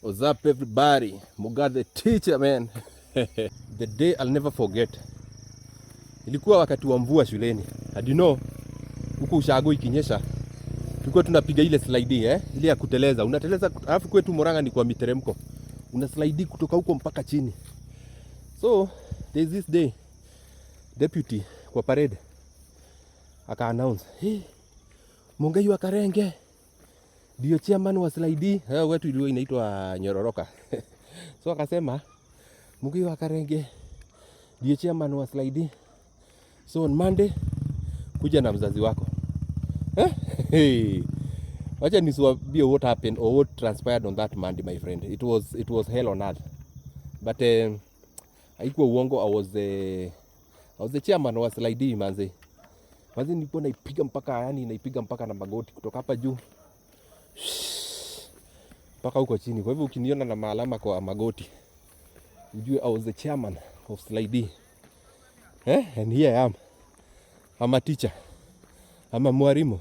What's up, everybody? Muga the teacher, man. The day I'll never forget. Ilikuwa wakati wa mvua shuleni. And you know, huko ushago ikinyesha, tulikuwa tunapiga ile slide ile ya kuteleza. Unateleza alafu kwetu Murang'a ni kwa miteremko. Una slide kutoka huko mpaka chini. So, there's this day deputy kwa parade aka announce, "Hey, Mungai wa Karenge ndio chairman wa slide." Wetu ilikuwa inaitwa Nyororoka. So akasema Mungai wa Karenge ndio chairman wa slide. So on Monday kuja na mzazi wako. Hey. Wacha nisiwaambie what happened or what transpired on that Monday, my friend. It was hell on earth. But haikuwa uongo. I was the chairman wa slide manze. Manze nilikuwa naipiga mpaka na magoti kutoka hapa juu mpaka huko chini. Kwa hivyo ukiniona na maalama kwa magoti, ujue I was the chairman of slide. And here I am. I'm a teacher. I'm a mwalimu.